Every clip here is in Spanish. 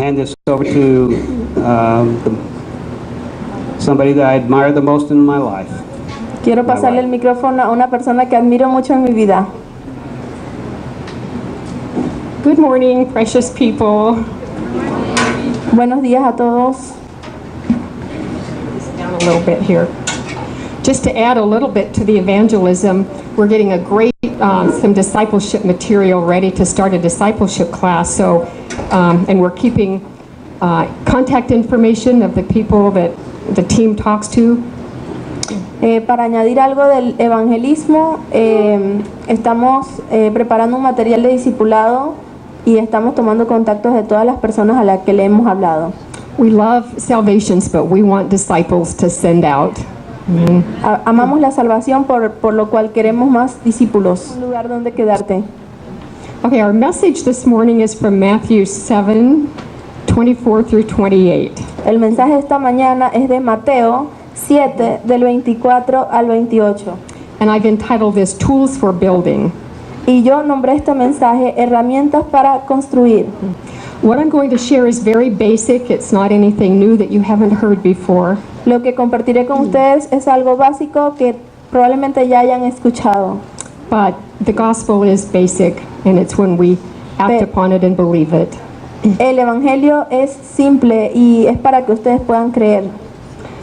hand this over to somebody that I admire the most in my life. Quiero pasarle el micrófono a una persona que admiro mucho en mi vida. Good morning, precious people. Buenos días a todos. Down a little bit here. Just to add a little bit to the evangelism, we're getting a great some discipleship material ready to start a discipleship class. So, and we're keeping contact information of the people that the team talks to. Para añadir algo del evangelismo, estamos preparando un material de discipulado y estamos tomando contactos de todas las personas a las que le hemos hablado. We love salvations, but we want disciples to send out. Amamos la salvación, por lo cual queremos más discípulos. Un lugar donde quedarte. Okay, our message this morning is from Matthew 7:24 through 28. El mensaje de esta mañana es de Mateo 7, del 24 al 28. And I've entitled this Tools for Building. Y yo nombré este mensaje Herramientas para construir. What I'm going to share is very basic. It's not anything new that you haven't heard before. Lo que compartiré con ustedes es algo básico que probablemente ya hayan escuchado. But the gospel is basic, and it's when we act upon it and believe it. El evangelio es simple y es para que ustedes puedan creer.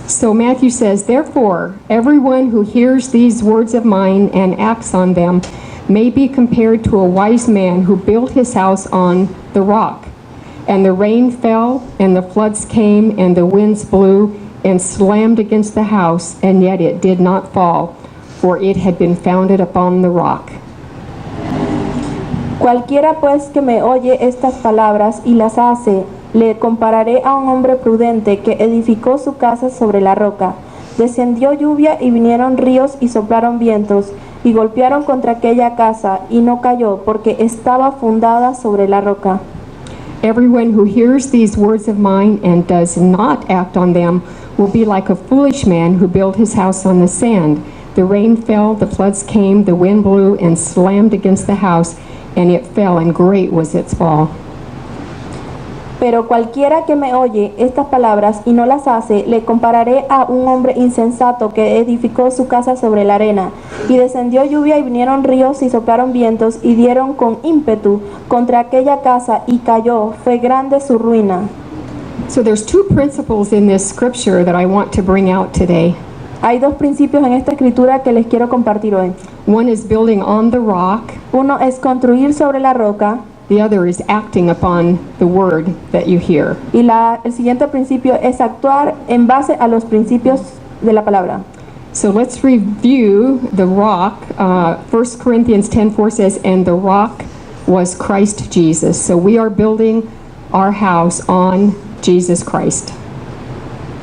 So Matthew says, "Therefore, everyone who hears these words of mine and acts on them may be compared to a wise man who built his house on the rock. And the rain fell, and the floods came, and the winds blew and slammed against the house, and yet it did not fall, for it had been founded upon the rock." Cualquiera pues que me oye estas palabras y las hace, le compararé a un hombre prudente que edificó su casa sobre la roca. Descendió lluvia y vinieron ríos y soplaron vientos y golpearon contra aquella casa y no cayó porque estaba fundada sobre la roca. Everyone who hears these words of mine and does not act on them will be like a foolish man who built his house on the sand. The rain fell, the floods came, the wind blew and slammed against the house, and it fell, and great was its fall. Pero cualquiera que me oye estas palabras y no las hace, le compararé a un hombre insensato que edificó su casa sobre la arena. Y descendió lluvia y vinieron ríos y soplaron vientos y dieron con ímpetu contra aquella casa y cayó. Fue grande su ruina. So there's two principles in this scripture that I want to bring out today. Hay dos principios en esta escritura que les quiero compartir hoy. One is building on the rock. Uno es construir sobre la roca. The other is acting upon the word that you hear. Y el siguiente principio es actuar en base a los principios de la palabra. So let's review the rock. 1 Corinthians 10:4 says, "And the rock was Christ Jesus." So we are building our house on Jesus Christ.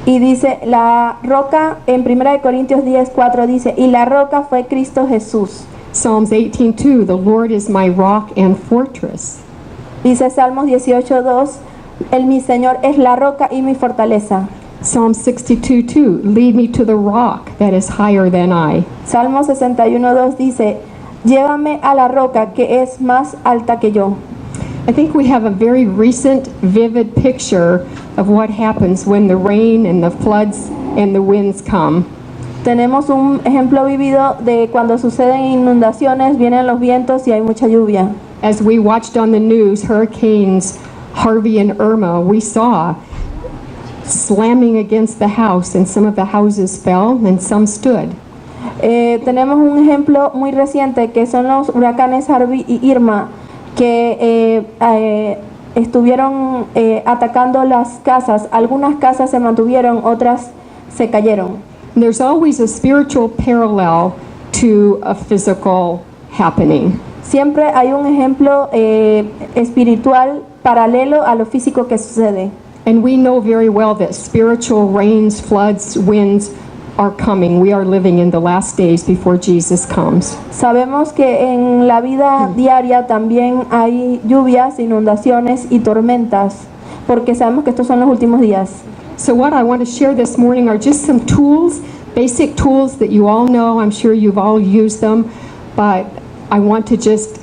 Y dice, la roca, en 1 Corintios 10:4 dice, y la roca fue Cristo Jesús. Psalms 18:2, "The Lord is my rock and fortress." Dice Salmos 18:2, mi Señor es la roca y mi fortaleza. Psalm 62:2, "Lead me to the rock that is higher than I." Salmo 61:2 dice, llévame a la roca que es más alta que yo. I think we have a very recent, vivid picture of what happens when the rain and the floods and the winds come. Tenemos un ejemplo vivido de cuando suceden inundaciones, vienen los vientos y hay mucha lluvia. As we watched on the news, hurricanes Harvey and Irma, we saw slamming against the house, and some of the houses fell and some stood. Tenemos un ejemplo muy reciente que son los huracanes Harvey y Irma que estuvieron atacando las casas. Algunas casas se mantuvieron, otras se cayeron. There's always a spiritual parallel to a physical happening. Siempre hay un ejemplo espiritual paralelo a lo físico que sucede. And we know very well that spiritual rains, floods, winds are coming. We are living in the last days before Jesus comes. Sabemos que en la vida diaria también hay lluvias, inundaciones y tormentas, porque sabemos que estos son los últimos días. So what I want to share this morning are just some tools, basic tools that you all know. I'm sure you've all used them, but I want to just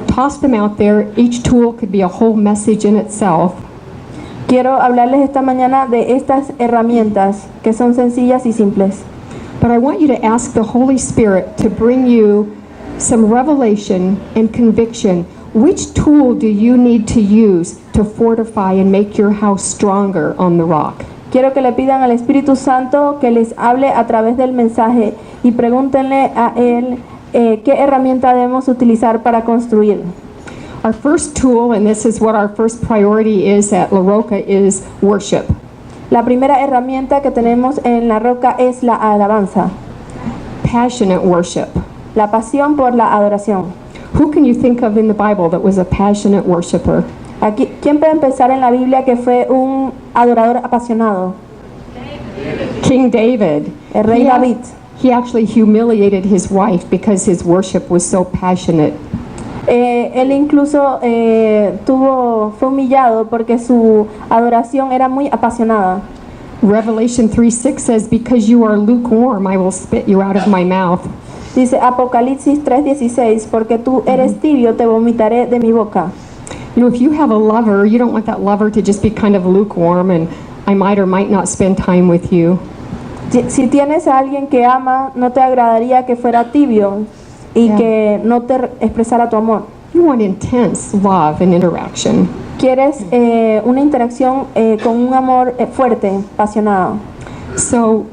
toss them out there. Each tool could be a whole message in itself. Quiero hablarles esta mañana de estas herramientas que son sencillas y simples. But I want you to ask the Holy Spirit to bring you some revelation and conviction. Which tool do you need to use to fortify and make your house stronger on the rock? Quiero que le pidan al Espíritu Santo que les hable a través del mensaje y pregúntenle a Él qué herramienta debemos utilizar para construir. Our first tool, and this is what our first priority is at La Roca, is worship. La primera herramienta que tenemos en La Roca es la alabanza, Passionate worship. la pasión por la adoración. Who can you think of in the Bible that was a passionate worshiper? Aquí, ¿quién puede pensar en la Biblia que fue un adorador apasionado? King David. El rey He ac- David. He actually humiliated his wife because his worship was so passionate. Él incluso fue humillado porque su adoración era muy apasionada. Revelation 3:6 says, "Because you are lukewarm, I will spit you out of my mouth." Dice Apocalipsis 3:16, porque tú eres tibio, te vomitaré de mi boca. You know, if you have a lover, you don't want that lover to just be kind of lukewarm and I might or might not spend time with you. Si tienes a alguien que ama, no te agradaría que fuera tibio y Yeah. que no te expresara tu amor. You want intense love and interaction. Quieres una interacción con un amor fuerte, apasionado. So,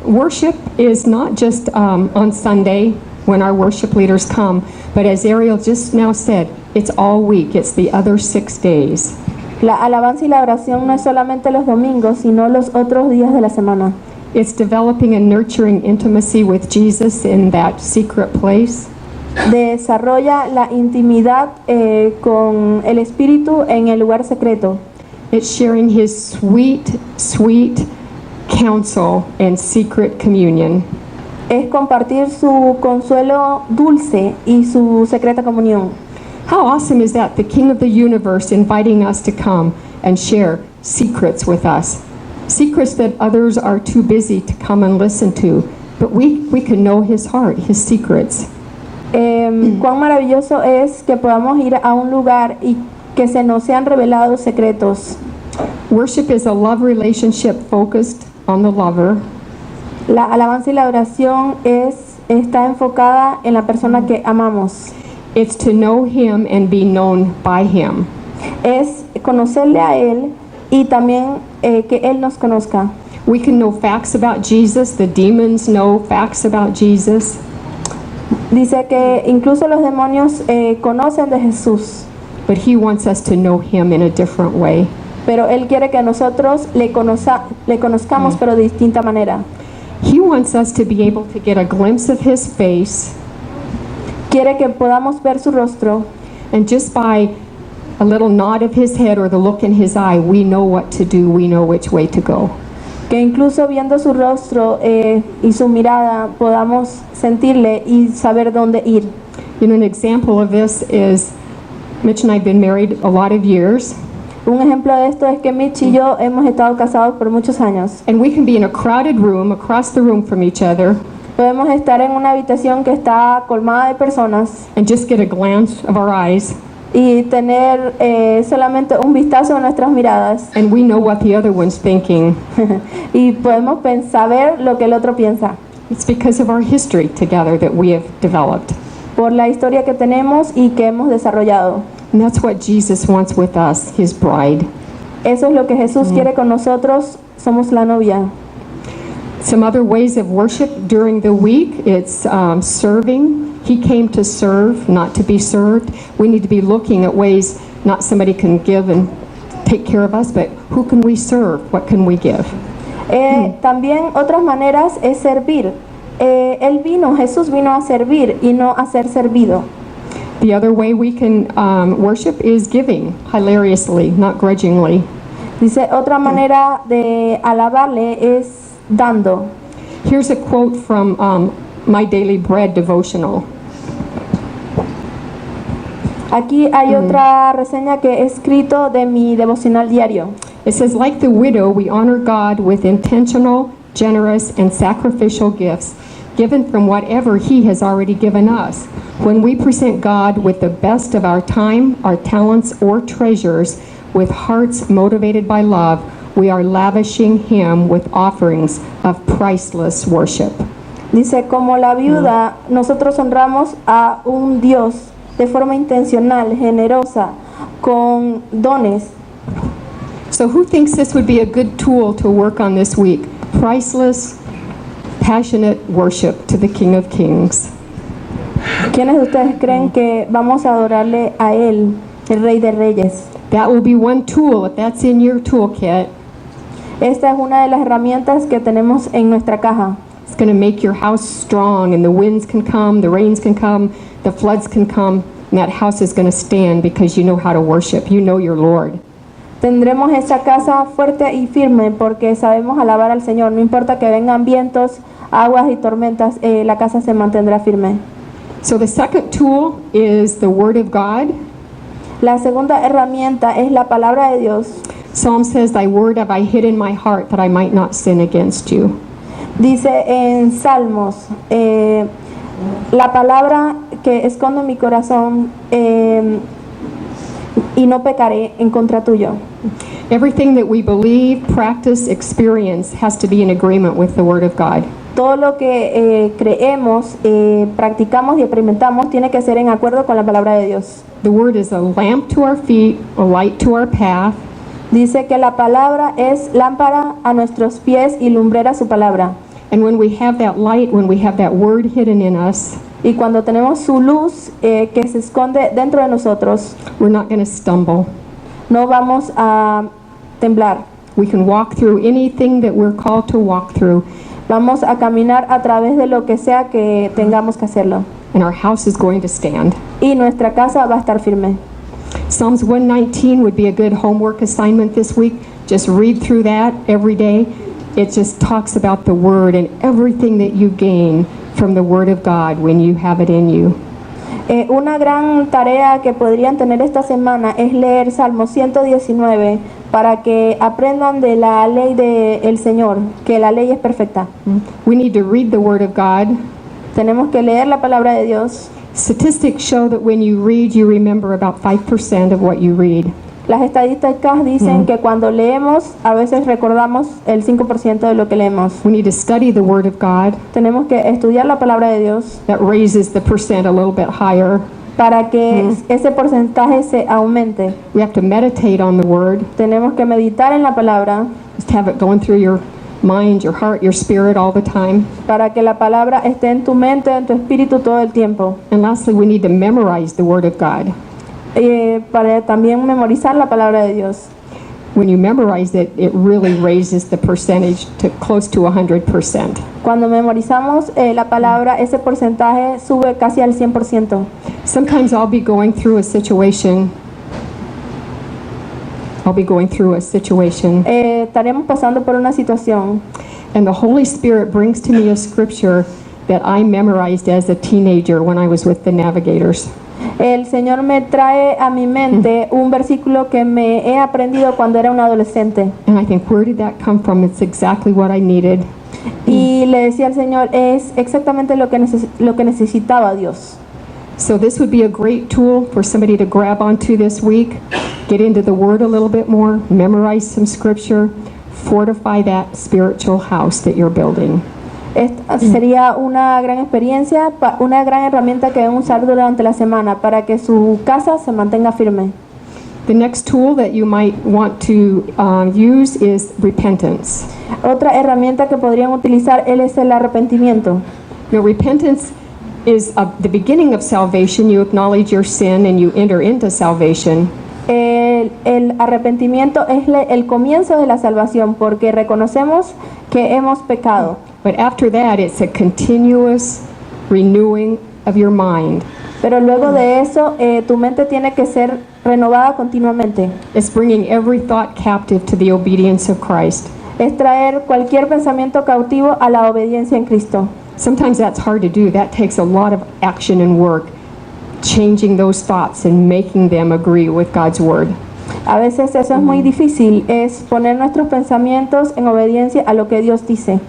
worship is not just on Sunday when our worship leaders come, but as Ariel just now said, it's all week. It's the other 6 days. La alabanza y la oración no es solamente los domingos, sino los otros días de la semana. It's developing and nurturing intimacy with Jesus in that secret place. Desarrolla la intimidad con el Espíritu en el lugar secreto. It's sharing his sweet, sweet counsel and secret communion. Es compartir su consuelo dulce y su secreta comunión. How awesome is that? The King of the universe inviting us to come and share secrets with us. Secrets that others are too busy to come and listen to. But we can know his heart, his secrets. Cuán maravilloso es que podamos ir a un lugar y que se nos sean revelados secretos. Worship is a love relationship focused on the lover. La alabanza y la oración está enfocada en la persona que amamos. It's to know him and be known by him. Es conocerle a Él y también que Él nos conozca. We can know facts about Jesus. The demons know facts about Jesus. Dice que incluso los demonios conocen de Jesús, But he wants us to know him in a different way. pero Él quiere que nosotros le conozcamos, pero de distinta manera. He wants us to be able to get a glimpse of his face, Quiere que podamos ver su rostro and just by a little nod of his head or the look in his eye, we know what to do, we know which way to go. que incluso viendo su rostro y su mirada podamos sentirle y saber dónde ir. You know, an example of this is Mitch and I have been married a lot of years, Un ejemplo de esto es que Mitch y yo hemos estado casados por muchos años. and we can be in a crowded room across the room from each other Podemos estar en una habitación que está colmada de personas and just get a glance of our eyes, y tener solamente un vistazo de nuestras miradas and we know what the other one's thinking. y podemos saber lo que el otro piensa It's because of our history together that we have developed. por la historia que tenemos y que hemos desarrollado. And that's what Jesus wants with us, his bride. Eso es lo que Jesús quiere con nosotros, somos la novia. Some other ways of worship during the week, it's serving. He came to serve, not to be served. We need to be looking at ways not somebody can give and take care of us, but who can we serve? What can we give? También otras maneras es servir. Jesús vino a servir y no a ser servido. The other way we can worship is giving, hilariously, not grudgingly. Dice, otra manera de alabarle es dando. Here's a quote from My Daily Bread devotional. Aquí hay otra reseña que he escrito de mi devocional diario. It says, like the widow, we honor God with intentional, generous, and sacrificial gifts given from whatever He has already given us. When we present God with the best of our time, our talents, or treasures, with hearts motivated by love, we are lavishing Him with offerings of priceless worship. Dice, como la viuda, nosotros honramos a un Dios de forma intencional, generosa, con dones. So who thinks this would be a good tool to work on this week? Priceless, passionate worship to the King of Kings. ¿Quiénes de ustedes creen que vamos a adorarle a Él, el Rey de Reyes? That will be one tool if that's in your toolkit. Esta es una de las herramientas que tenemos en nuestra caja. It's going to make your house strong, and the winds can come, the rains can come, the floods can come, and that house is going to stand because you know how to worship. You know your Lord. Tendremos esa casa fuerte y firme porque sabemos alabar al Señor. No importa que vengan vientos, aguas y tormentas, la casa se mantendrá firme. So the second tool is the Word of God. La segunda herramienta es la palabra de Dios. Psalm says, "Thy word have I hid in my heart that I might not sin against you." Dice en Salmos, la palabra que escondo en mi corazón y no pecaré en contra tuyo. Everything that we believe, practice, experience has to be in agreement with the Word of God. Todo lo que creemos, practicamos y experimentamos tiene que ser en acuerdo con la palabra de Dios. The Word is a lamp to our feet, a light to our path. Dice que la palabra es lámpara a nuestros pies y lumbrera su palabra. And when we have that light, when we have that Word hidden in us, Y cuando tenemos su luz que se esconde dentro de nosotros, we're not going to stumble. no vamos a temblar. We can walk through anything that we're called to walk through, Vamos a caminar a través de lo que sea que tengamos que hacerlo. and our house is going to stand. Y nuestra casa va a estar firme. Psalms 119 would be a good homework assignment this week. Just read through that every day. It just talks about the Word and everything that you gain from the Word of God when you have it in you. Una gran tarea que podrían tener esta semana es leer Salmo 119 para que aprendan de la ley del Señor, que la ley es perfecta. We need to read the Word of God. Tenemos que leer la palabra de Dios. Statistics show that when you read, you remember about 5% of what you read. Las estadísticas dicen que cuando leemos, a veces recordamos el 5% de lo que leemos. We need to study the Word of God. Tenemos que estudiar la palabra de Dios That raises the percent a little bit higher. para que ese porcentaje se aumente. We have to meditate on the Word. Tenemos que meditar en la palabra Just have it going through your mind, your heart, your spirit all the time. para que la palabra esté en tu mente, en tu espíritu todo el tiempo. And lastly, we need to memorize the Word of God. Para también memorizar la palabra de Dios. When you memorize it, it really raises the percentage to close to 100%. Cuando memorizamos la palabra, ese porcentaje sube casi al 100%. Sometimes I'll be going through a situation. Estaremos pasando por una situación And the Holy Spirit brings to me a scripture that I memorized as a teenager when I was with the Navigators. El Señor me trae a mi mente un versículo que me he aprendido cuando era un adolescente. And I think, where did that come from? It's exactly what I needed. Y le decía al Señor, es exactamente lo que necesitaba Dios. So this would be a great tool for somebody to grab onto this week. Get into the Word a little bit more, memorize some scripture, fortify that spiritual house that you're building. Esta sería una gran experiencia, una gran herramienta que deben usar durante la semana para que su casa se mantenga firme. The next tool that you might want to use is repentance. Otra herramienta que podrían utilizar es el arrepentimiento. Now, repentance is the beginning of salvation. You acknowledge your sin and you enter into salvation. El arrepentimiento es el comienzo de la salvación porque reconocemos que hemos pecado. But after that, it's a continuous renewing of your mind. Pero luego de eso, tu mente tiene que ser renovada continuamente. It's bringing every thought captive to the obedience of Christ. Es traer cualquier pensamiento cautivo a la obediencia en Cristo. Sometimes that's hard to do. That takes a lot of action and work, changing those thoughts and making them agree with God's word. A veces eso es muy difícil, es poner nuestros pensamientos en obediencia a lo que Dios dice.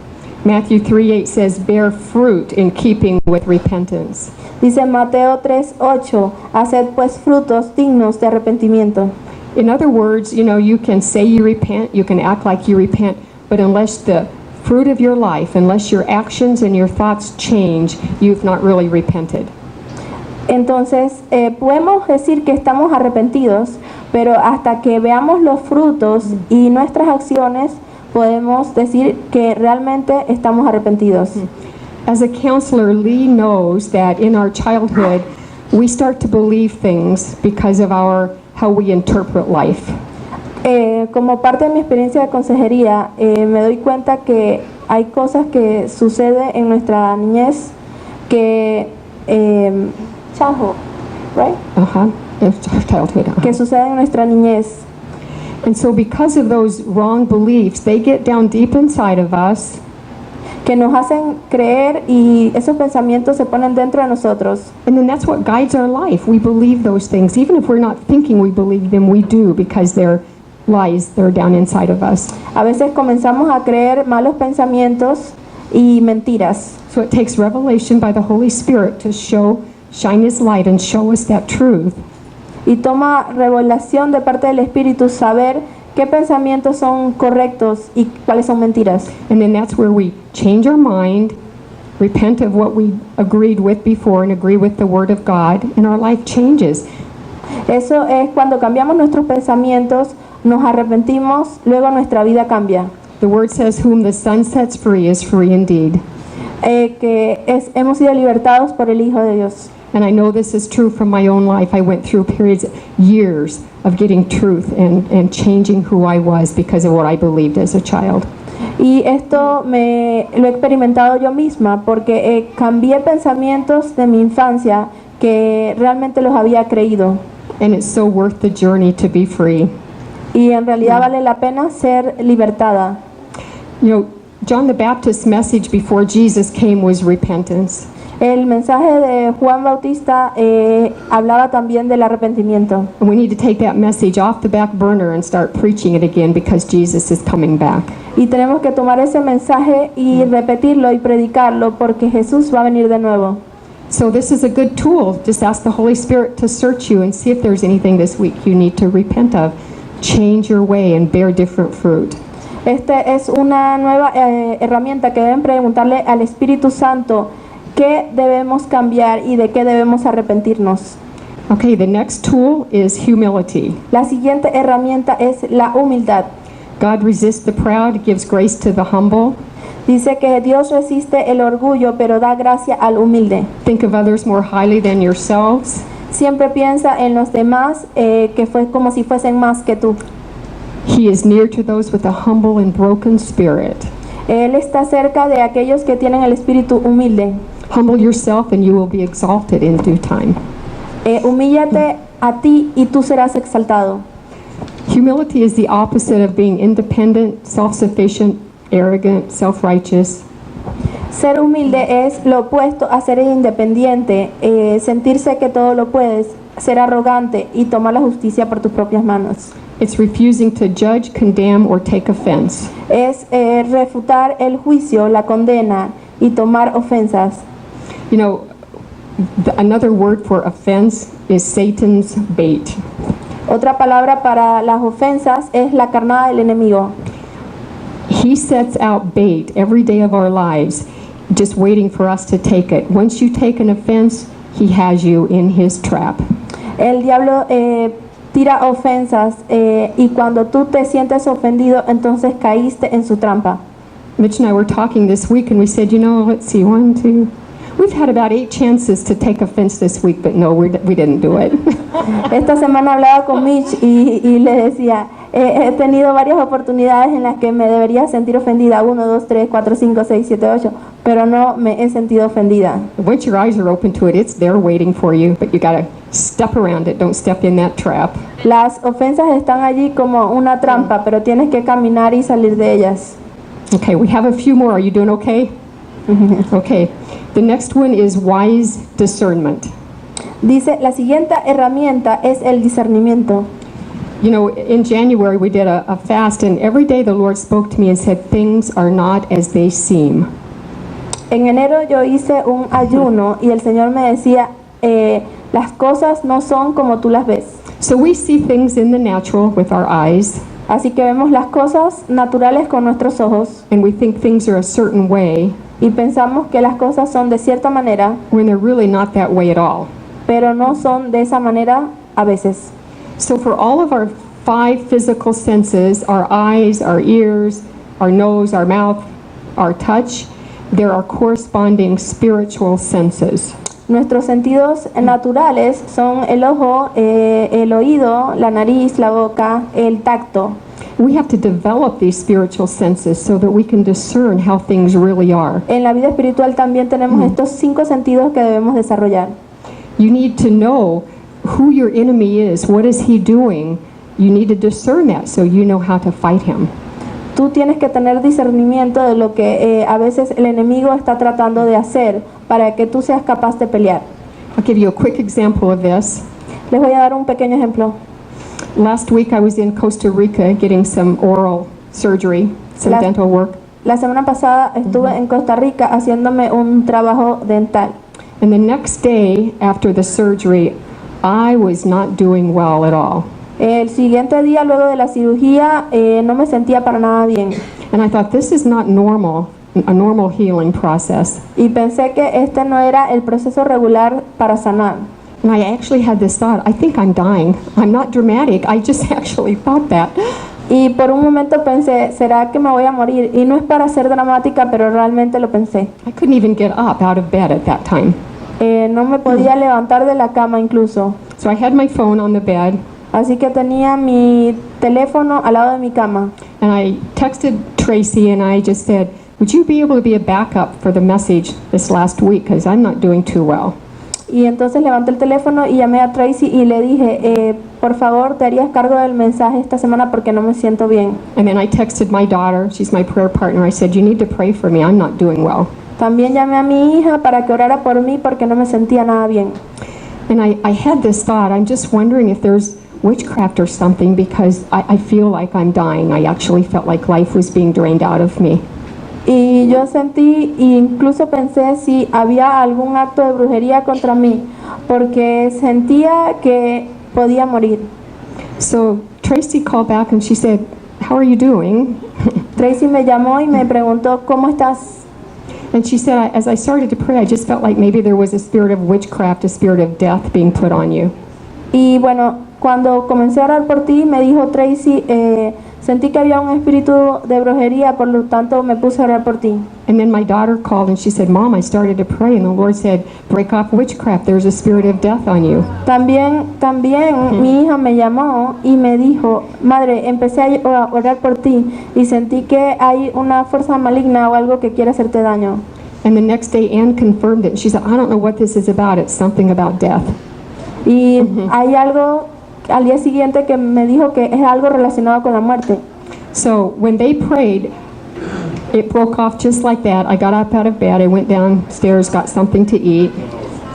Matthew 3:8 says, bear fruit in keeping with repentance. Dice Mateo 3:8, haced pues frutos dignos de arrepentimiento. In other words, you can say you repent, you can act like you repent, but unless the fruit of your life, unless your actions and your thoughts change, you've not really repented. Entonces, podemos decir que estamos arrepentidos, pero hasta que veamos los frutos y nuestras acciones, podemos decir que realmente estamos arrepentidos. As a counselor, Lee knows that in our childhood, we start to believe things because of how we interpret life. Como parte de mi experiencia de consejería, me doy cuenta que hay cosas que suceden en nuestra niñez que childhood, right? Childhood. Que suceden en nuestra niñez. And so because of those wrong beliefs, they get down deep inside of us. Que nos hacen creer y esos pensamientos se ponen dentro de nosotros. And then that's what guides our life. We believe those things. Even if we're not thinking we believe them, we do because they're lies. They're down inside of us. A veces comenzamos a creer malos pensamientos y mentiras. So it takes revelation by the Holy Spirit to shine His light and show us that truth. Y toma revelación de parte del Espíritu saber qué pensamientos son correctos y cuáles son mentiras. And then that's where we change our mind, repent of what we agreed with before and agree with the Word of God, and our life changes. Eso es cuando cambiamos nuestros pensamientos, nos arrepentimos, luego nuestra vida cambia. The Word says, whom the Son sets free is free indeed. Hemos sido libertados por el Hijo de Dios. And I know this is true from my own life. I went through years of getting truth and changing who I was because of what I believed as a child. Y esto lo he experimentado yo misma porque cambié pensamientos de mi infancia que realmente los había creído. And it's so worth the journey to be free. Y en realidad vale la pena ser libertada. John the Baptist's message before Jesus came was repentance. El mensaje de Juan Bautista hablaba también del arrepentimiento. And we need to take that message off the back burner and start preaching it again because Jesus is coming back. Y tenemos que tomar ese mensaje y repetirlo y predicarlo porque Jesús va a venir de nuevo. So this is a good tool. Just ask the Holy Spirit to search you and see if there's anything this week you need to repent of. Change your way and bear different fruit. Este es una nueva herramienta que deben preguntarle al Espíritu Santo qué debemos cambiar y de qué debemos arrepentirnos. Okay, the next tool is humility. La siguiente herramienta es la humildad. God resists the proud, gives grace to the humble. Dice que Dios resiste el orgullo, pero da gracia al humilde. Think of others more highly than yourselves. Siempre piensa en los demás que fue como si fuesen más que tú. He is near to those with a humble and broken spirit. Él está cerca de aquellos que tienen el espíritu humilde. Humble yourself and you will be exalted in due time. Humíllate a ti y tú serás exaltado. Humility is the opposite of being independent, self-sufficient, arrogant, self-righteous. Ser humilde es lo opuesto a ser independiente, sentirse que todo lo puedes, ser arrogante y tomar la justicia por tus propias manos. It's refusing to judge, condemn, or take offense. Es refutar el juicio, la condena y tomar ofensas. Another word for offense is Satan's bait. Otra palabra para las ofensas es la carnada del enemigo. He sets out bait every day of our lives, just waiting for us to take it. Once you take an offense, he has you in his trap. El diablo tira ofensas y cuando tú te sientes ofendido, entonces caíste en su trampa. Mitch and I were talking this week and we said, let's see, 1, 2. We've had about 8 chances to take offense this week, but no, we didn't do it. Esta semana hablaba con Mitch y le decía, he tenido varias oportunidades en las que me debería sentir ofendida, 1, 2, 3, 4, 5, 6, 7, 8, pero no me he sentido ofendida. Once your eyes are open to it, it's there waiting for you, but you gotta step around it, don't step in that trap. Las ofensas están allí como una trampa, pero tienes que caminar y salir de ellas. Okay, we have a few more. Are you doing okay? Okay. The next one is wise discernment. Dice, la siguiente herramienta es el discernimiento. In January we did a fast, and every day the Lord spoke to me and said, things are not as they seem. En enero yo hice un ayuno y el Señor me decía, las cosas no son como tú las ves. So we see things in the natural with our eyes, Así que vemos las cosas naturales con nuestros ojos and we think things are a certain way y pensamos que las cosas son de cierta manera, when they're really not that way at all. pero no son de esa manera a veces. So for all of our 5 physical senses, our eyes, our ears, our nose, our mouth, our touch, there are corresponding spiritual senses. Nuestros sentidos naturales son el ojo, el oído, la nariz, la boca, el tacto. We have to develop these spiritual senses so that we can discern how things really are. En la vida espiritual también tenemos estos 5 sentidos que debemos desarrollar. You need to know who your enemy is, what is he doing. You need to discern that so you know how to fight him. Tú tienes que tener discernimiento de lo que a veces el enemigo está tratando de hacer para que tú seas capaz de pelear. I'll give you a quick example of this. Les voy a dar un pequeño ejemplo. Last week I was in Costa Rica getting some oral surgery, some Last- dental work. La semana pasada estuve en Costa Rica haciéndome un trabajo dental. And the next day after the surgery, I was not doing well at all. El siguiente día, luego de la cirugía, no me sentía para nada bien. And I thought, this is not normal, a normal healing process. Y pensé que este no era el proceso regular para sanar. And I actually had this thought, I think I'm dying. I'm not dramatic, I just actually thought that. Y por un momento pensé, ¿será que me voy a morir? Y no es para ser dramática, pero realmente lo pensé. I couldn't even get up out of bed at that time. No me podía levantar de la cama incluso. So I had my phone on the bed, Así que tenía mi teléfono al lado de mi cama. and I texted Tracy and I just said, would you be able to be a backup for the message this last week? Because I'm not doing too well. Y entonces levanté el teléfono y llamé a Tracy y le dije, por favor, te harías cargo del mensaje esta semana porque no me siento bien. And then I texted my daughter, she's my prayer partner. I said, you need to pray for me, I'm not doing well. También llamé a mi hija para que orara por mí porque no me sentía nada bien. And I had this thought, I'm just wondering if there's witchcraft or something because I feel like I'm dying. I actually felt like life was being drained out of me. Y yo sentí, e incluso pensé si había algún acto de brujería contra mí, porque sentía que podía morir. So Tracy called back and she said, how are you doing? Tracy me llamó y me preguntó, ¿cómo estás? And she said, as I started to pray, I just felt like maybe there was a spirit of witchcraft, a spirit of death being put on you. Y bueno, cuando comencé a orar por ti, me dijo Tracy, sentí que había un espíritu de brujería, por lo tanto me puse a orar por ti. And then my daughter called and she said, Mom, I started to pray and the Lord said, break off witchcraft. There's a spirit of death on you. También mi hija me llamó y me dijo, madre, empecé a orar por ti y sentí que hay una fuerza maligna o algo que quiere hacerte daño. And the next day Ann confirmed it. She said, I don't know what this is about. It's something about death. Y hay algo al día siguiente que me dijo que es algo relacionado con la muerte. So when they prayed, it broke off just like that. I got up out of bed. I went downstairs, got something to eat.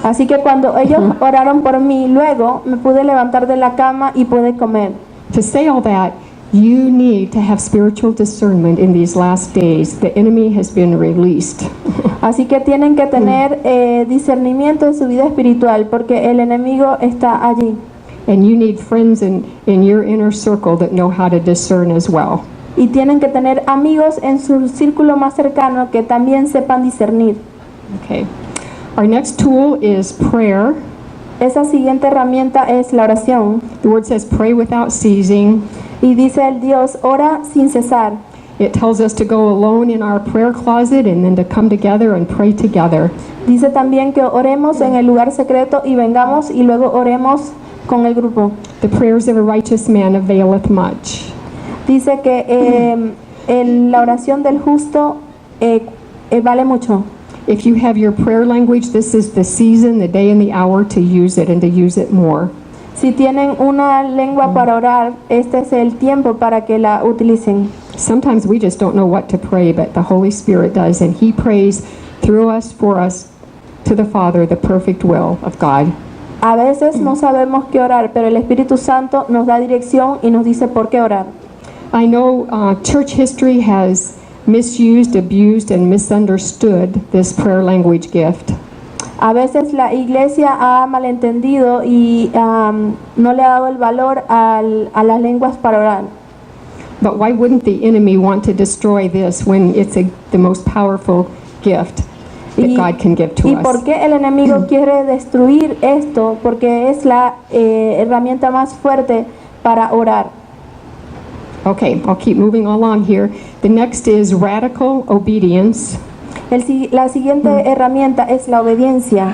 Así que cuando ellos oraron por mí, luego me pude levantar de la cama y pude comer. To say all that, you need to have spiritual discernment in these last days. The enemy has been released. Así que tienen que tener discernimiento en su vida espiritual porque el enemigo está allí. And you need friends in your inner circle that know how to discern as well. Y tienen que tener amigos en su círculo más cercano que también sepan discernir. Okay. Our next tool is prayer. Esa siguiente herramienta es la oración. The word says pray without ceasing. Y dice el Dios, ora sin cesar. It tells us to go alone in our prayer closet and then to come together and pray together. Dice también que oremos en el lugar secreto y vengamos y luego oremos con el grupo. The prayers of a righteous man availeth much. Dice que la oración del justo vale mucho. If you have your prayer language, this is the season, the day and the hour to use it and to use it more. Si tienen una lengua para orar, este es el tiempo para que la utilicen. Sometimes we just don't know what to pray, but the Holy Spirit does, and He prays through us, for us, to the Father, the perfect will of God. A veces no sabemos qué orar, pero el Espíritu Santo nos da dirección y nos dice por qué orar. I know church history has misused, abused, and misunderstood this prayer language gift. A veces la iglesia ha malentendido y no le ha dado el valor a las lenguas para orar. But why wouldn't the enemy want to destroy this when it's the most powerful gift that God can give to ¿Y por us? qué el enemigo quiere destruir esto? Porque es la herramienta más fuerte para orar. Okay, I'll keep moving along here. The next is radical obedience. La siguiente herramienta es la obediencia.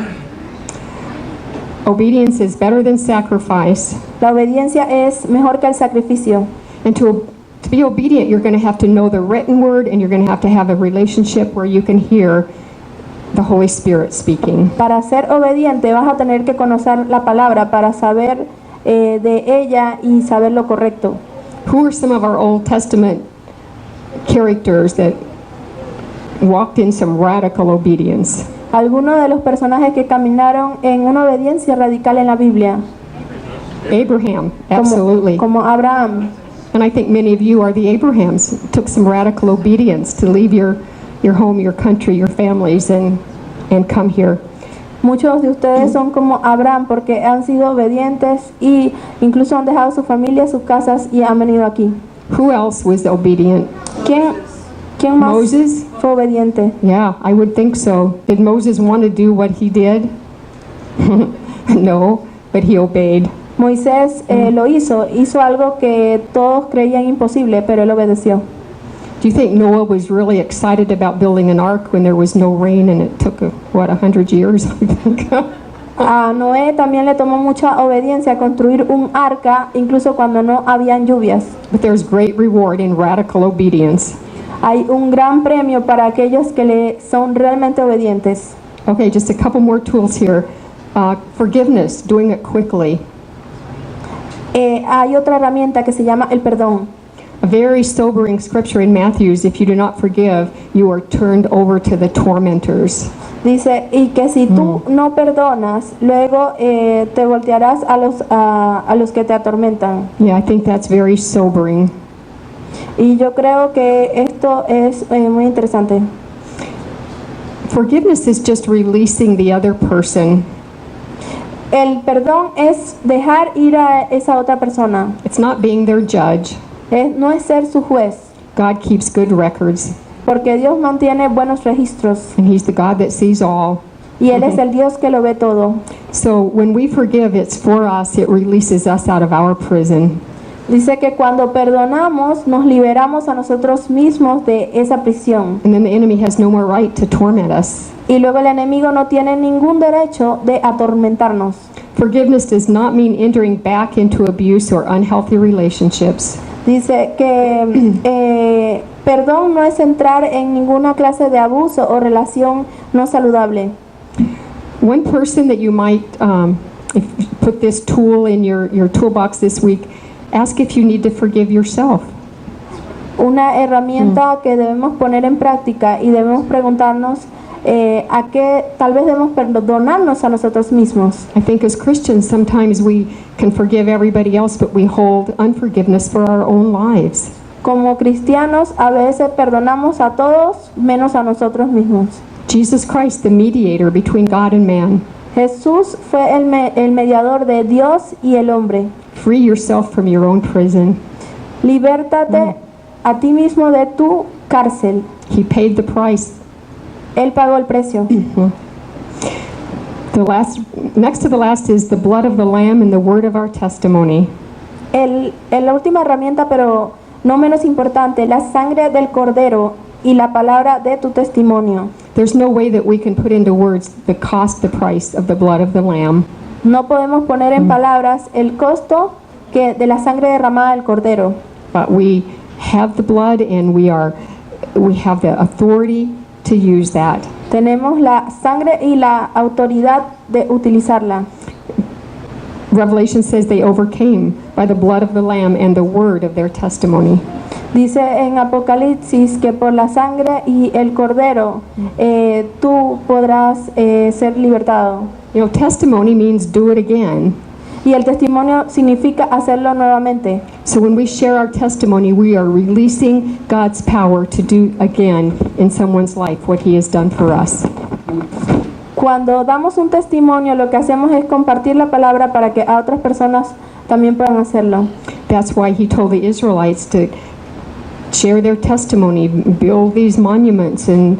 Obedience is better than sacrifice. La obediencia es mejor que el sacrificio. And to be obedient, you're going to have to know the written word, and you're going to have a relationship where you can hear the Holy Spirit speaking. Para ser obediente vas a tener que conocer la palabra para saber de ella y saber lo correcto. Who are some of our Old Testament characters that walked in some radical obedience? Algunos de los personajes que caminaron en una obediencia radical en la Biblia, Abraham, absolutely. como Abraham. And I think many of you are the Abrahams. It took some radical obedience to leave your home, your country, your families, and come here. Muchos de ustedes son como Abraham porque han sido obedientes y incluso han dejado su familia, sus casas y han venido aquí. Who else was obedient? ¿Quién más Moses? fue obediente? Yeah, I would think so. Did Moses want to do what he did? No, but he obeyed. Moisés lo hizo algo que todos creían imposible, pero él obedeció. Do you think Noah was really excited about building an ark when there was no rain and it took, 100 years, I think? A Noé también le tomó mucha obediencia construir un arca, incluso cuando no habían lluvias. But there's great reward in radical obedience. Hay un gran premio para aquellos que le son realmente obedientes. Okay, just a couple more tools here. Forgiveness, doing it quickly. Hay otra herramienta que se llama el perdón. A very sobering scripture in Matthews, if you do not forgive, you are turned over to the tormentors. Dice, y que si tú no perdonas, luego te voltearás a los que te atormentan. Yeah, I think that's very sobering. Y yo creo que esto es muy interesante. Forgiveness is just releasing the other person. El perdón es dejar ir a esa otra persona. It's not being their judge. No es ser su juez, God keeps good records, porque Dios mantiene buenos registros and He's the God that sees all. y Él es el Dios que lo ve todo. So when we forgive, it's for us. It releases us out of our prison. Dice que cuando perdonamos, nos liberamos a nosotros mismos de esa prisión. And then the enemy has no more right to torment us. Y luego el enemigo no tiene ningún derecho de atormentarnos. Forgiveness does not mean entering back into abuse or unhealthy relationships. Dice que perdón no es entrar en ninguna clase de abuso o relación no saludable. One person that you might if you put this tool in your toolbox this week, ask if you need to forgive yourself. Una herramienta que debemos poner en práctica y debemos preguntarnos a qué tal vez debemos perdonarnos a nosotros mismos. I think as Christians, sometimes we can forgive everybody else, but we hold unforgiveness for our own lives. Como cristianos a veces perdonamos a todos menos a nosotros mismos. Jesus Christ, the mediator between God and man. Jesús fue el mediador de Dios y el hombre. Free yourself from your own prison. Libértate a ti mismo de tu cárcel. He paid the price. Él pagó el precio. Next to the last is the blood of the Lamb and the word of our testimony. La última herramienta, pero no menos importante, la sangre del cordero y la palabra de tu testimonio. There's no way that we can put into words the cost, the price of the blood of the Lamb. No podemos poner en palabras el costo de la sangre derramada del cordero. But we have the blood and we have the authority to use that. Tenemos la sangre y la autoridad de utilizarla. Revelation says they overcame by the blood of the Lamb and the word of their testimony. Dice en Apocalipsis que por la sangre y el cordero tú podrás ser libertado. You know, testimony means do it again. Y el testimonio significa hacerlo nuevamente. So when we share our testimony, we are releasing God's power to do again in someone's life what He has done for us. Cuando damos un testimonio, lo que hacemos es compartir la palabra para que a otras personas también puedan hacerlo. That's why he told the Israelites to share their testimony, build these monuments, and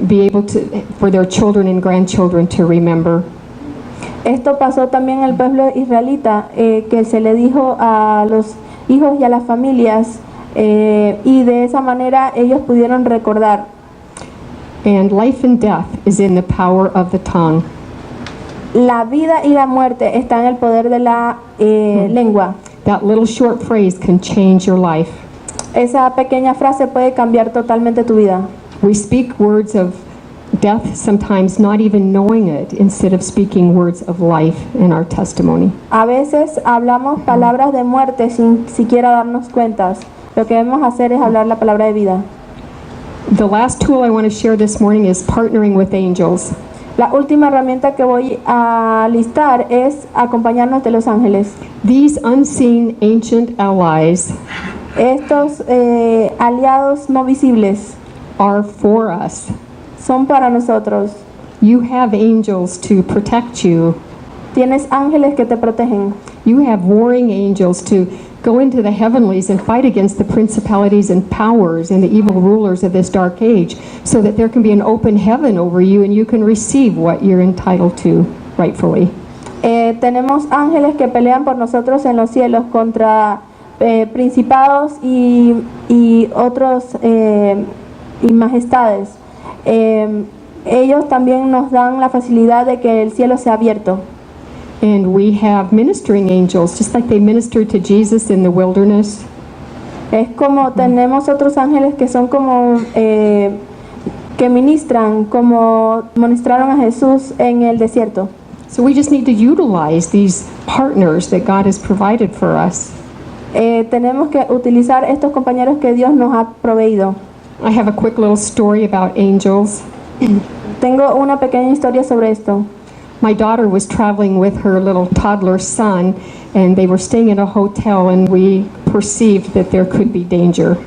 be able to, for their children and grandchildren to remember. Esto pasó también en el pueblo israelita, que se le dijo a los hijos y a las familias, y de esa manera ellos pudieron recordar. And life and death is in the power of the tongue. La vida y la muerte están en el poder de la lengua. That little short phrase can change your life. Esa pequeña frase puede cambiar totalmente tu vida. We speak words of death sometimes not even knowing it, instead of speaking words of life in our testimony. A veces hablamos palabras de muerte sin siquiera darnos cuenta. Lo que debemos hacer es hablar la palabra de vida. The last tool I want to share this morning is partnering with angels. La última herramienta que voy a listar es acompañarnos de los ángeles. These unseen ancient allies Estos aliados no visibles are for us. son para nosotros. You have angels to protect you. Tienes ángeles que te protegen. You have warring angels to go into the heavenlies and fight against the principalities and powers and the evil rulers of this dark age, so that there can be an open heaven over you and you can receive what you're entitled to rightfully. Tenemos ángeles que pelean por nosotros en los cielos contra principados y otros y majestades. Ellos también nos dan la facilidad de que el cielo sea abierto. And we have ministering angels, just like they ministered to Jesus in the wilderness. Es como tenemos otros ángeles que son como que ministran, como ministraron a Jesús en el desierto. So we just need to utilize these partners that God has provided for us. Tenemos que utilizar estos compañeros que Dios nos ha proveído. I have a quick little story about angels. Tengo una pequeña historia sobre esto. My daughter was traveling with her little toddler son, and they were staying in a hotel, and we perceived that there could be danger.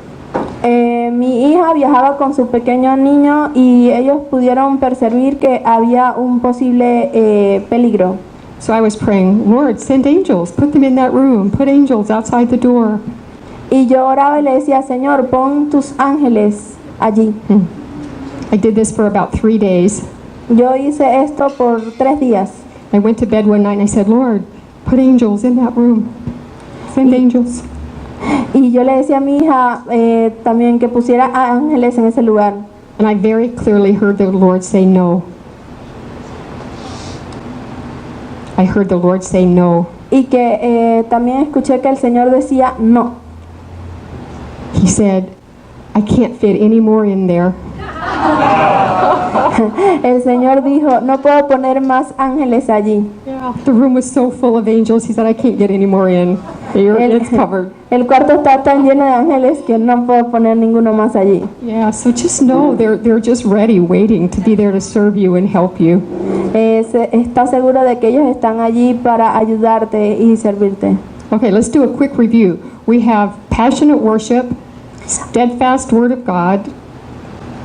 Mi hija viajaba con su pequeño niño y ellos pudieron percibir que había un posible peligro. So I was praying, Lord, send angels, put them in that room, put angels outside the door. Y yo oraba y le decía, Señor, pon tus ángeles allí. I did this for about 3 days. Yo hice esto por 3 días. I went to bed one night and I said, Lord, put angels in that room. Send angels. Y yo le decía a mi hija también que pusiera ángeles en ese lugar. And I very clearly heard the Lord say no. I heard the Lord say no. Y que también escuché que el Señor decía no. He said, I can't fit any more in there. El Señor dijo, no puedo poner más ángeles allí. Yeah, the room was so full of angels. He said, I can't get any more in. It's covered. El cuarto está tan lleno de ángeles que no puedo poner ninguno más allí. Yeah, so just know they're just ready, waiting to be there to serve you and help you. Está seguro de que ellos están allí para ayudarte y servirte. Okay, let's do a quick review. We have passionate worship, steadfast word of God,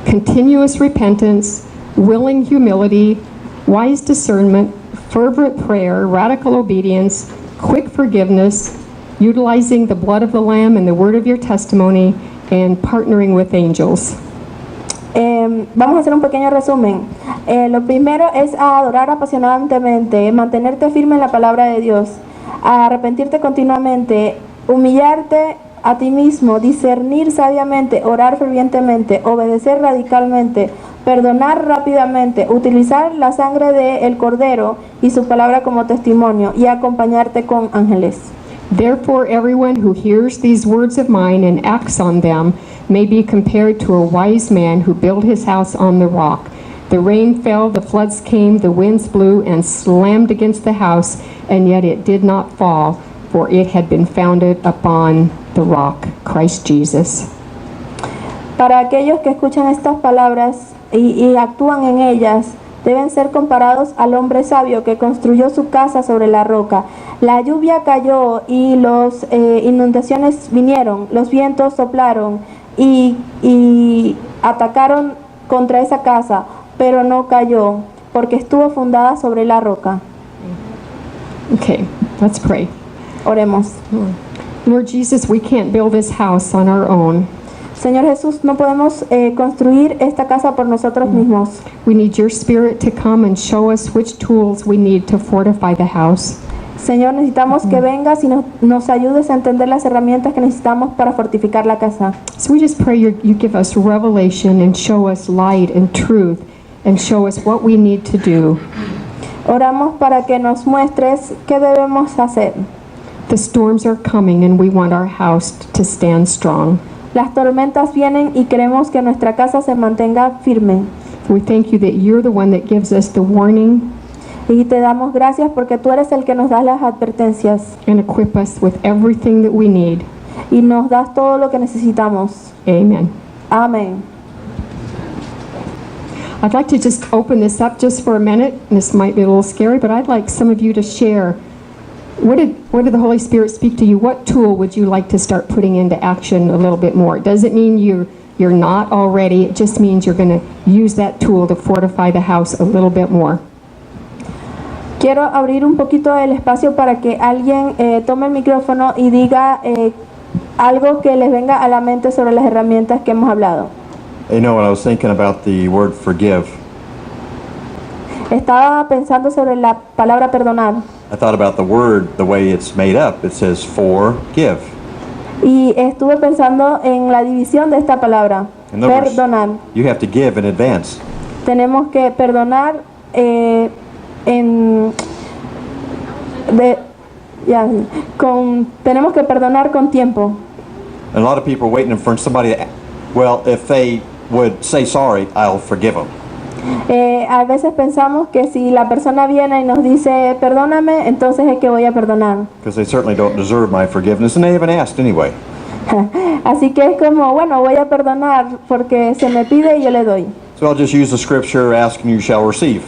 continuous repentance, willing humility, wise discernment, fervent prayer, radical obedience, quick forgiveness, utilizing the blood of the Lamb and the word of your testimony, and partnering with angels. Vamos a hacer un pequeño resumen. Lo primero es a adorar apasionadamente, mantenerte firme en la palabra de Dios, a arrepentirte continuamente, humillarte a ti mismo, discernir sabiamente, orar fervientemente, obedecer radicalmente, perdonar rápidamente, utilizar la sangre del Cordero y su palabra como testimonio y acompañarte con ángeles. Therefore, everyone who hears these words of mine and acts on them may be compared to a wise man who built his house on the rock. The rain fell, the floods came, the winds blew and slammed against the house, and yet it did not fall, for it had been founded upon the rock, Christ Jesus. Para aquellos que escuchan estas palabras y actúan en ellas, deben ser comparados al hombre sabio que construyó su casa sobre la roca. La lluvia cayó y las inundaciones vinieron, los vientos soplaron y atacaron contra esa casa, pero no cayó, porque estuvo fundada sobre la roca. Okay, let's pray. Oremos. Lord Jesus, we can't build this house on our own. Señor Jesús, no podemos construir esta casa por nosotros mismos. We need your Spirit to come and show us which tools we need to fortify the house. Señor, necesitamos que vengas y nos ayudes a entender las herramientas que necesitamos para fortificar la casa. So we just pray you give us revelation and show us light and truth and show us what we need to do. Oramos para que nos muestres qué debemos hacer. The storms are coming and we want our house to stand strong. Las tormentas vienen y queremos que nuestra casa se mantenga firme. We thank you that you're the one that gives us the warning Y te damos gracias porque tú eres el que nos das las advertencias and equip us with everything that we need. y nos das todo lo que necesitamos. Amen. Amén. I'd like to just open this up just for a minute. This might be a little scary, but I'd like some of you to share. What did the Holy Spirit speak to you? What tool would you like to start putting into action a little bit more? It doesn't mean you're not already. It just means you're going to use that tool to fortify the house a little bit more. Quiero abrir un poquito el espacio para que alguien tome el micrófono y diga algo que les venga a la mente sobre las herramientas que hemos hablado. You know, when I was thinking about the word forgive, Estaba pensando sobre la palabra perdonar I thought about the word, the way it's made up. It says forgive. y estuve pensando en la división de esta palabra, In other words, perdonar. you have to give in advance. Tenemos que perdonar tenemos que perdonar con tiempo. And a lot of people are waiting for somebody to, well, if they would say sorry, I'll forgive them. A veces pensamos que si la persona viene y nos dice perdóname, entonces es que voy a perdonar. Because they certainly don't deserve my forgiveness, and they haven't asked anyway. Así que es como, bueno, voy a perdonar porque se me pide y yo le doy. So I'll just use the scripture, ask and you shall receive.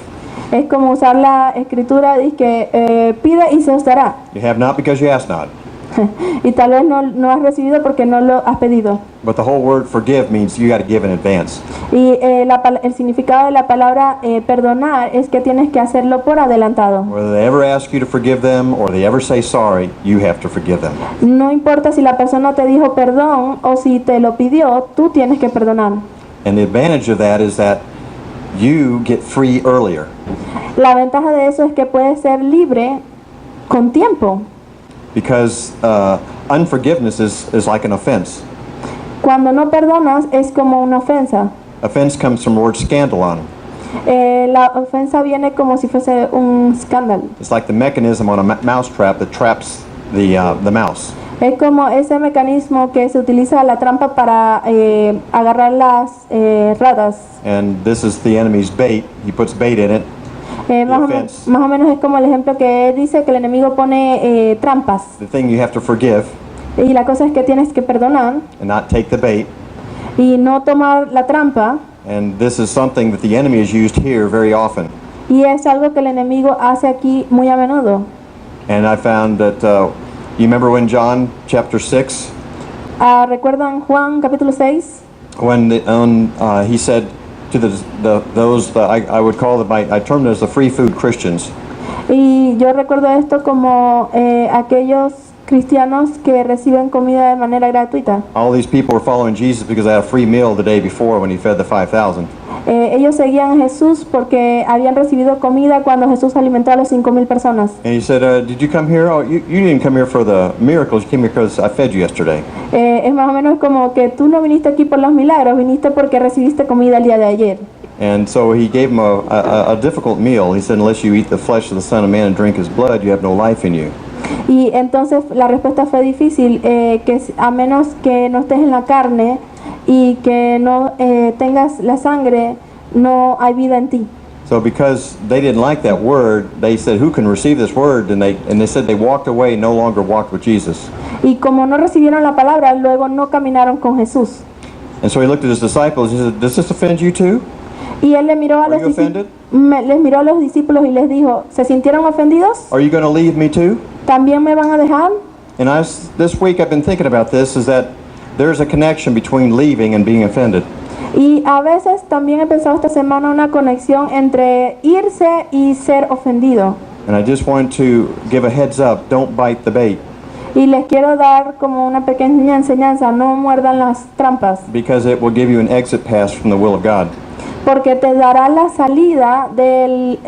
Es como usar la escritura, dice que pide y se os dará. You have not because you ask not. Y tal vez no has recibido porque no lo has pedido. But the whole word forgive means you got to give in advance. Y el significado de la palabra perdonar es que tienes que hacerlo por adelantado. Whether they ever ask you to forgive them or they ever say sorry, you have to forgive them. No importa si la persona te dijo perdón o si te lo pidió, tú tienes que perdonar. And the advantage of that is that you get free earlier. La ventaja de eso es que puedes ser libre con tiempo. Because unforgiveness is like an offense. Cuando no perdonas es como una ofensa. Offense comes from the word scandalon. La ofensa viene como si fuese un escándalo. It's like the mechanism on a mouse trap that traps the mouse. Es como ese mecanismo que se utiliza la trampa para agarrar las ratas. And this is the enemy's bait. He puts bait in it. Más o menos es como el ejemplo que dice que el enemigo pone trampas. The thing you have to forgive Y la cosa es que tienes que perdonar and not take the bait. y no tomar la trampa. And this is something that the enemy has used here very often. Y es algo que el enemigo hace aquí muy a menudo. And I found that, you remember when John chapter 6, ¿Recuerdan Juan capítulo 6? when he said to those I would call them, I termed it as the free food Christians. Y yo recuerdo esto como aquellos cristianos que reciben comida de manera gratuita. All these people were following Jesus because they had a free meal the day before when he fed the 5,000. Ellos seguían a Jesús porque habían recibido comida cuando Jesús alimentó a los 5,000 personas. And he said, did you come here? Oh, you didn't come here for the miracles. You came here because I fed you yesterday. Es más o menos como que tú no viniste aquí por los milagros, viniste porque recibiste comida el día de ayer. And so he gave him a difficult meal. He said, unless you eat the flesh of the Son of Man and drink his blood, you have no life in you. Y entonces la respuesta fue difícil, que a menos que no estés en la carne y que no tengas la sangre, no hay vida en ti. So because they didn't like that word, they said, who can receive this word? And they said they walked away, no longer walked with Jesus. Y como no recibieron la palabra, luego no caminaron con Jesús. And so he looked at his disciples. He said, does this offend you too? Y él le miró a Are los you offended? les miró a los discípulos y les dijo, ¿se sintieron ofendidos? Are you going to leave me too? ¿También me van a dejar? And this week I've been thinking about this, is that there's a connection between leaving and being offended. Y a veces también he pensado esta semana una conexión entre irse y ser ofendido. And I just want to give a heads up, don't bite the bait, Y les quiero dar como una pequeña enseñanza, no muerdan las trampas, because it will give you an exit pass from the will of God. porque te dará la salida del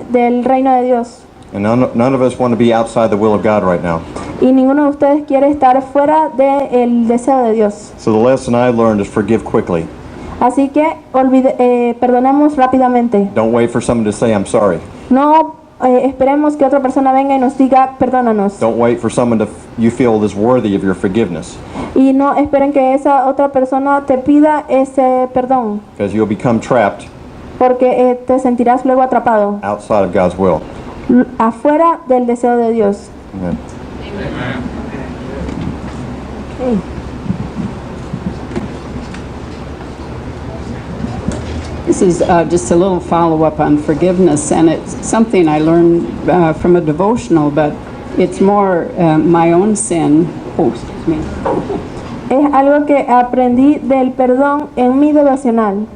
reino de Dios. And none of us want to be outside the will of God right now. Y ninguno de ustedes quiere estar fuera del deseo de Dios. So the lesson I learned is forgive quickly. Así que perdonemos rápidamente. Don't wait for someone to say, I'm sorry. No esperemos que otra persona venga y nos diga perdónanos. Don't wait for someone you feel is worthy of your forgiveness, Y no esperen que esa otra persona te pida ese perdón, because you'll become trapped porque te sentirás luego atrapado outside of God's will. afuera del deseo de Dios. Amen. This is just a little follow-up on forgiveness, and it's something I learned from a devotional, but it's more my own sin. Oh, excuse me. Es algo que aprendí del perdón en mi devocional.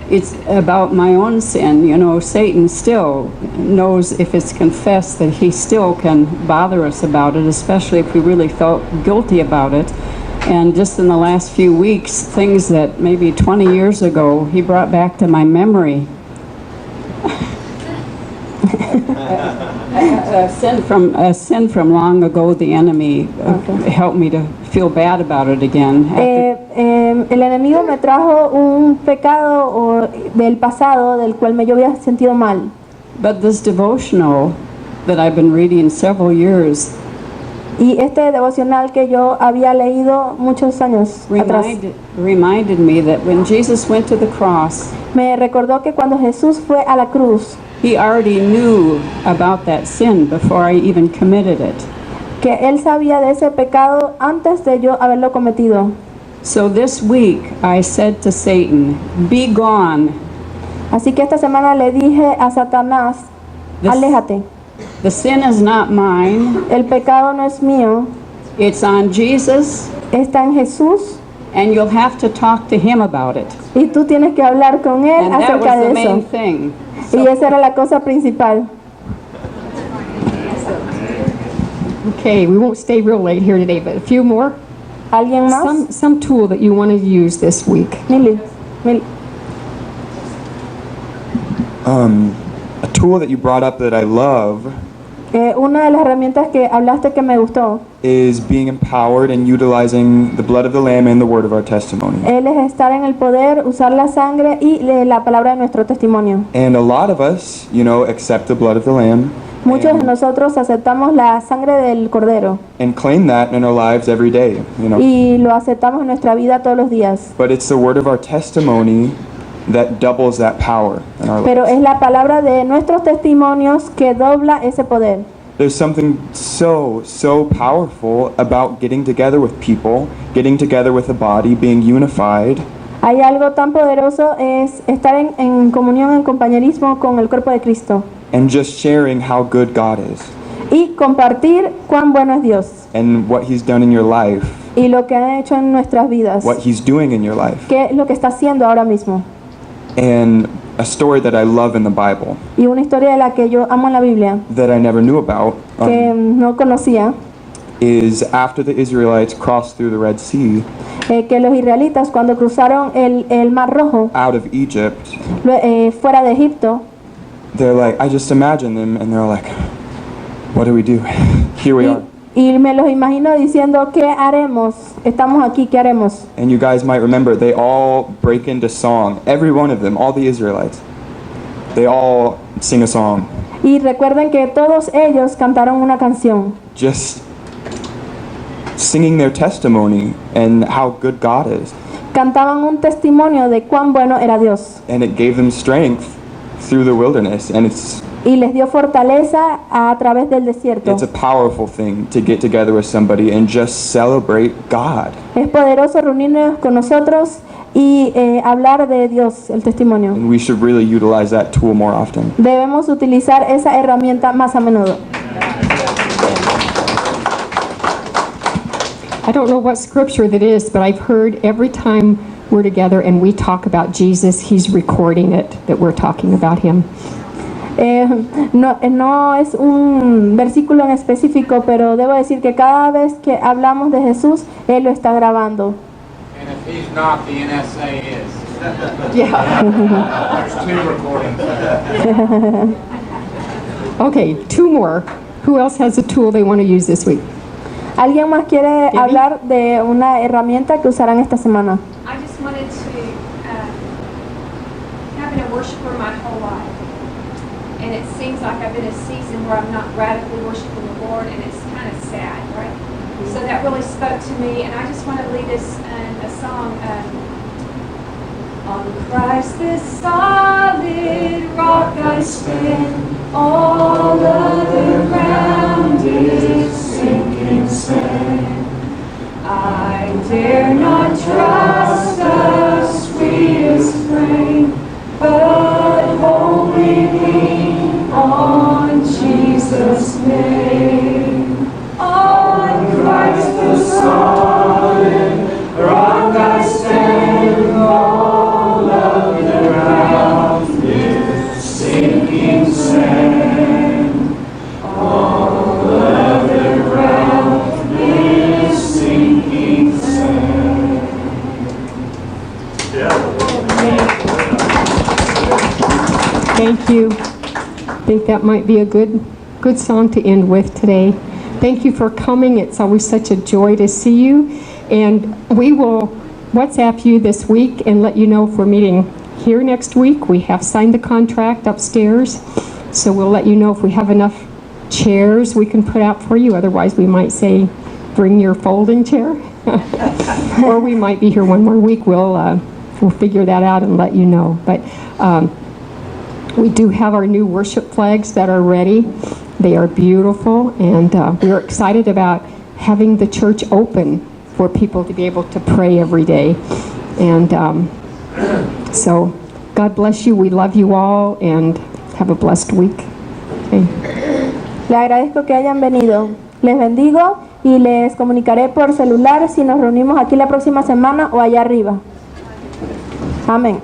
It's about my own sin. You know, Satan still knows if it's confessed that he still can bother us about it, especially if we really felt guilty about it. And just in the last few weeks, things that maybe 20 years ago he brought back to my memory. A sin from long ago, the enemy helped me to feel bad about it again. El enemigo me trajo un pecado del pasado del cual yo había sentido mal. But this devotional that I've been reading several years Y este devocional que yo había leído muchos años atrás reminded me that when Jesus went to the cross, me recordó que cuando Jesús fue a la cruz, he already knew about that sin before I even committed it. que él sabía de ese pecado antes de yo haberlo cometido. So this week I said to Satan, "Be gone. Así que esta semana le dije a Satanás, This- aléjate, The sin is not mine. el pecado no es mío, It's on Jesus, está en Jesús and you'll have to talk to him about it." y tú tienes que hablar con él And that acerca was the de main eso. thing. Y esa era la cosa principal. Okay, we won't stay real late here today, but a few more. ¿Alguien más? Some tool that you want to use this week. Mili. A tool that you brought up that I love Una de las herramientas que hablaste que me gustó, is being empowered and utilizing the blood of the Lamb and the word of our testimony. él es estar en el poder, usar la sangre y la palabra de nuestro testimonio. And a lot of us, accept the blood of the Lamb Muchos de nosotros aceptamos la sangre del cordero and claim that in our lives every day, y lo aceptamos en nuestra vida todos los días. But it's the word of our testimony that doubles that power in our Pero lives. es la palabra de nuestros testimonios que dobla ese poder. There's something so powerful about getting together with people, getting together with a body, being unified, Hay algo tan poderoso, es estar en comunión, en compañerismo con el cuerpo de Cristo and just sharing how good God is y compartir cuán bueno es Dios and what He's done in your life, y lo que ha hecho en nuestras vidas, what He's doing in your life. qué es lo que está haciendo ahora mismo. And a story that I love in the Bible Y una historia de la que yo amo en la Biblia, that I never knew about que no conocía, is after the Israelites crossed through the Red Sea que los israelitas cuando cruzaron el Mar Rojo out of Egypt, fuera de Egipto, they're like, I just imagine them and they're like, what do we do? Here we are. y me los imagino diciendo, ¿qué haremos? Estamos aquí, ¿qué haremos? And you guys might remember, they all break into song. Every one of them, all the Israelites. They all sing a song. Y recuerden que todos ellos cantaron una canción, Just singing their testimony and how good God is. cantaban un testimonio de cuán bueno era Dios. And it gave them strength through the wilderness. And it's Y les dio fortaleza a través del desierto. a powerful thing to get together with somebody and just celebrate God. Es poderoso reunirnos con nosotros y hablar de Dios, el testimonio. And we should really utilize that tool more often. Debemos utilizar esa herramienta más a menudo. I don't know what scripture that is, but I've heard every time we're together and we talk about Jesus, he's recording it, that we're talking about him. No es un versículo en específico, pero debo decir que cada vez que hablamos de Jesús, Él lo está grabando. And if he's not, the NSA is. Yeah. There's 2 recordings. Okay, 2 more. Who else has a tool they want to use this week? ¿Alguien más quiere hablar de una herramienta que usarán esta semana? I just wanted to, I've been a worshiper my whole life. And it seems like I've been in a season where I'm not radically worshiping the Lord, and it's kind of sad, right? So that really spoke to me, and I just want to lead us in a song. On Christ this solid rock I stand, all other ground is sinking sand. I dare not trust the sweetest frame, but wholly lean on Jesus' name. On Christ the solid rock I stand, all of the ground is sinking sand. All of the ground is sinking sand. Thank you. I think that might be a good song to end with today. Thank you for coming. It's always such a joy to see you. And we will WhatsApp you this week and let you know if we're meeting here next week. We have signed the contract upstairs, so we'll let you know if we have enough chairs we can put out for you. Otherwise, we might say, bring your folding chair. Or we might be here one more week. We'll figure that out and let you know. But we do have our new worship flags that are ready. They are beautiful, and we're excited about having the church open for people to be able to pray every day. And so God bless you. We love you all, and have a blessed week. Okay. Le agradezco que hayan venido. Les bendigo y les comunicaré por celular si nos reunimos aquí la próxima semana o allá arriba. Amén.